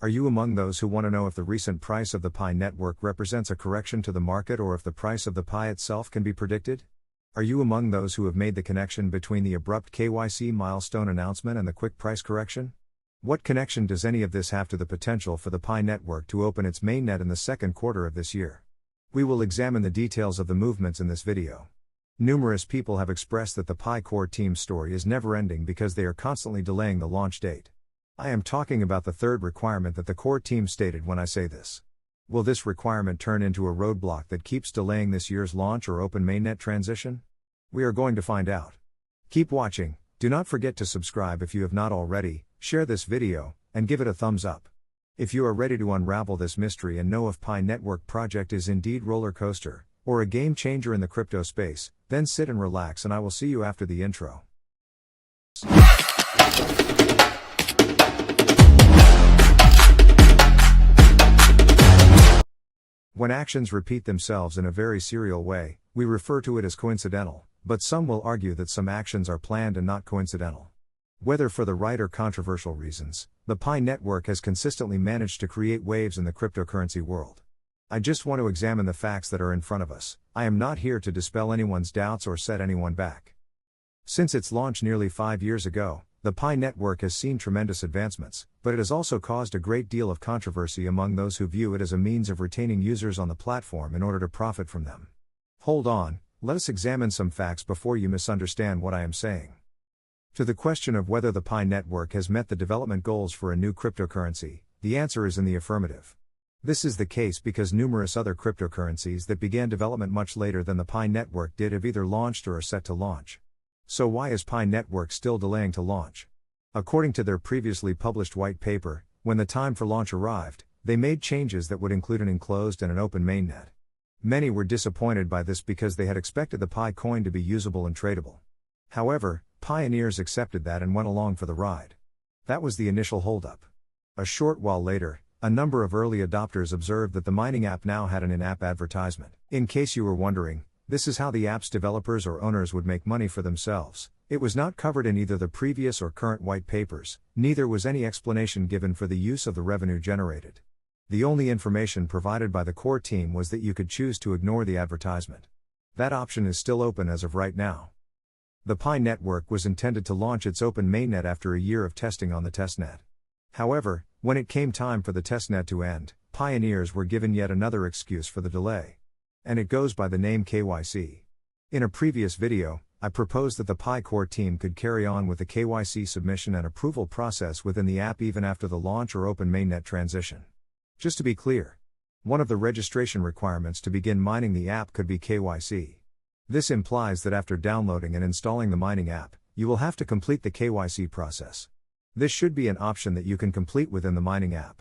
Are you among those who want to know if the recent price of the Pi network represents a correction to the market or if the price of the Pi itself can be predicted? Are you among those who have made the connection between the abrupt KYC milestone announcement and the quick price correction? What connection does any of this have to the potential for the Pi network to open its mainnet in the second quarter of this year? We will examine the details of the movements in this video. Numerous people have expressed that the Pi core team's story is never ending because they are constantly delaying the launch date. I am talking about the third requirement that the core team stated when I say this. Will this requirement turn into a roadblock that keeps delaying this year's launch or open mainnet transition? We are going to find out. Keep watching, do not forget to subscribe if you have not already, share this video, and give it a thumbs up. If you are ready to unravel this mystery and know if Pi network project is indeed roller coaster, or a game changer in the crypto space, then sit and relax and I will see you after the intro. When actions repeat themselves in a very serial way, we refer to it as coincidental, but some will argue that some actions are planned and not coincidental. Whether for the right or controversial reasons, the Pi network has consistently managed to create waves in the cryptocurrency world. I just want to examine the facts that are in front of us. I am not here to dispel anyone's doubts or set anyone back. Since its launch nearly 5 years ago, the Pi network has seen tremendous advancements, but it has also caused a great deal of controversy among those who view it as a means of retaining users on the platform in order to profit from them. Hold on, let us examine some facts before you misunderstand what I am saying. To the question of whether the Pi network has met the development goals for a new cryptocurrency, the answer is in the affirmative. This is the case because numerous other cryptocurrencies that began development much later than the Pi network did have either launched or are set to launch. So why is Pi network still delaying to launch? According to their previously published white paper, when the time for launch arrived, they made changes that would include an enclosed and an open mainnet. Many were disappointed by this because they had expected the Pi coin to be usable and tradable. However, pioneers accepted that and went along for the ride. That was the initial holdup. A short while later, a number of early adopters observed that the mining app now had an in-app advertisement. In case you were wondering, this is how the app's developers or owners would make money for themselves. It was not covered in either the previous or current white papers, neither was any explanation given for the use of the revenue generated. The only information provided by the core team was that you could choose to ignore the advertisement. That option is still open as of right now. The Pi network was intended to launch its open mainnet after a year of testing on the testnet. However, when it came time for the testnet to end, pioneers were given yet another excuse for the delay. And it goes by the name KYC. In a previous video, I proposed that the Pi core team could carry on with the KYC submission and approval process within the app even after the launch or open mainnet transition. Just to be clear, one of the registration requirements to begin mining the app could be KYC. This implies that after downloading and installing the mining app, you will have to complete the KYC process. This should be an option that you can complete within the mining app.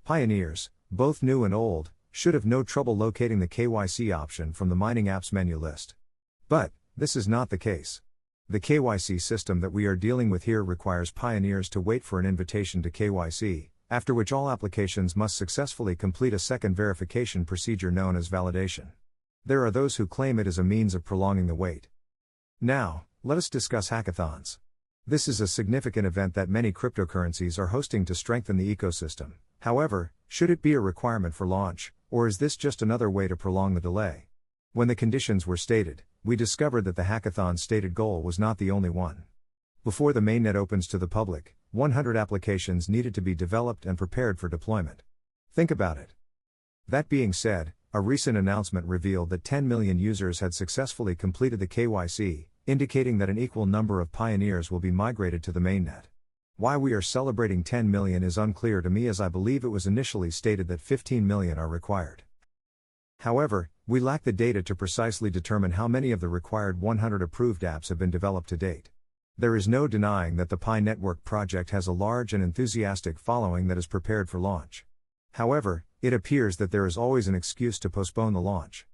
Pioneers, both new and old, should have no trouble locating the KYC option from the mining app's menu list. But, this is not the case. The KYC system that we are dealing with here requires pioneers to wait for an invitation to KYC, after which all applications must successfully complete a second verification procedure known as validation. There are those who claim it is a means of prolonging the wait. Now, let us discuss hackathons. This is a significant event that many cryptocurrencies are hosting to strengthen the ecosystem. However, should it be a requirement for launch, or is this just another way to prolong the delay? When the conditions were stated, we discovered that the hackathon's stated goal was not the only one. Before the mainnet opens to the public, 100 applications needed to be developed and prepared for deployment. Think about it. That being said, a recent announcement revealed that 10 million users had successfully completed the KYC, indicating that an equal number of pioneers will be migrated to the mainnet. Why we are celebrating 10 million is unclear to me, as I believe it was initially stated that 15 million are required. However, we lack the data to precisely determine how many of the required 100 approved apps have been developed to date. There is no denying that the Pi network project has a large and enthusiastic following that is prepared for launch. However, it appears that there is always an excuse to postpone the launch.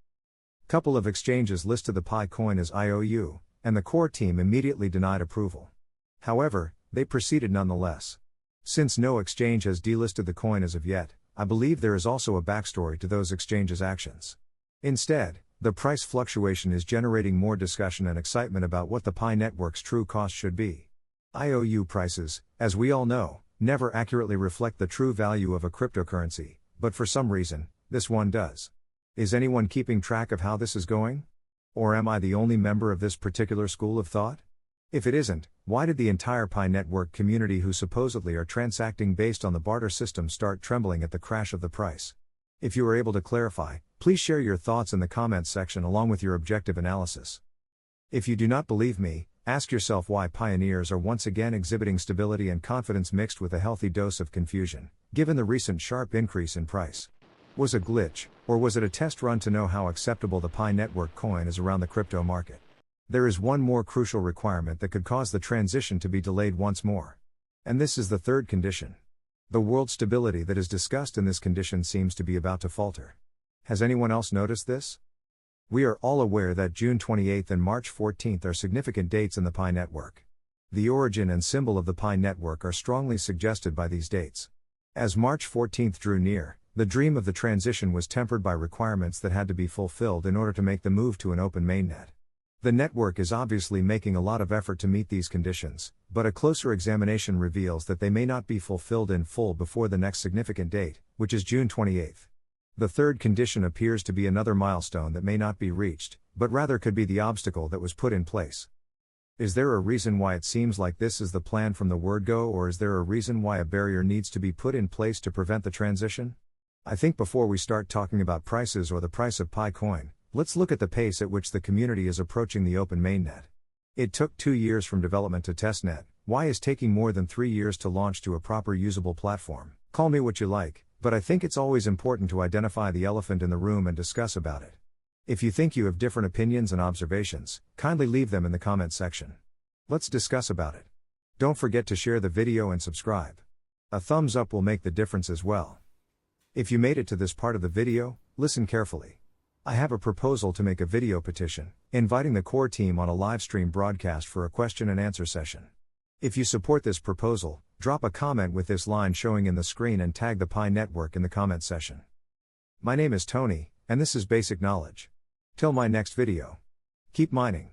Couple of exchanges listed the Pi coin as IOU, and the core team immediately denied approval. However, they proceeded nonetheless. Since no exchange has delisted the coin as of yet, I believe there is also a backstory to those exchanges' actions. Instead, the price fluctuation is generating more discussion and excitement about what the Pi network's true cost should be. IOU prices, as we all know, never accurately reflect the true value of a cryptocurrency, but for some reason, this one does. Is anyone keeping track of how this is going? Or am I the only member of this particular school of thought? If it isn't, why did the entire Pi network community who supposedly are transacting based on the barter system start trembling at the crash of the price? If you are able to clarify, please share your thoughts in the comments section along with your objective analysis. If you do not believe me, ask yourself why pioneers are once again exhibiting stability and confidence mixed with a healthy dose of confusion, given the recent sharp increase in price. Was it a glitch, or was it a test run to know how acceptable the Pi network coin is around the crypto market? There is one more crucial requirement that could cause the transition to be delayed once more. And this is the third condition. The world stability that is discussed in this condition seems to be about to falter. Has anyone else noticed this? We are all aware that June 28 and March 14 are significant dates in the Pi network. The origin and symbol of the Pi network are strongly suggested by these dates. As March 14 drew near, the dream of the transition was tempered by requirements that had to be fulfilled in order to make the move to an open mainnet. The network is obviously making a lot of effort to meet these conditions, but a closer examination reveals that they may not be fulfilled in full before the next significant date, which is June 28. The third condition appears to be another milestone that may not be reached, but rather could be the obstacle that was put in place. Is there a reason why it seems like this is the plan from the word go, or is there a reason why a barrier needs to be put in place to prevent the transition? I think before we start talking about prices or the price of Pi coin, let's look at the pace at which the community is approaching the open mainnet. It took 2 years from development to testnet. Why is taking more than 3 years to launch to a proper usable platform? Call me what you like, but I think it's always important to identify the elephant in the room and discuss about it. If you think you have different opinions and observations, kindly leave them in the comments section. Let's discuss about it. Don't forget to share the video and subscribe. A thumbs up will make the difference as well. If you made it to this part of the video, listen carefully. I have a proposal to make a video petition, inviting the core team on a live stream broadcast for a question and answer session. If you support this proposal, drop a comment with this line showing in the screen and tag the Pi network in the comment section. My name is Tony, and this is Basic Knowledge. Till my next video. Keep mining.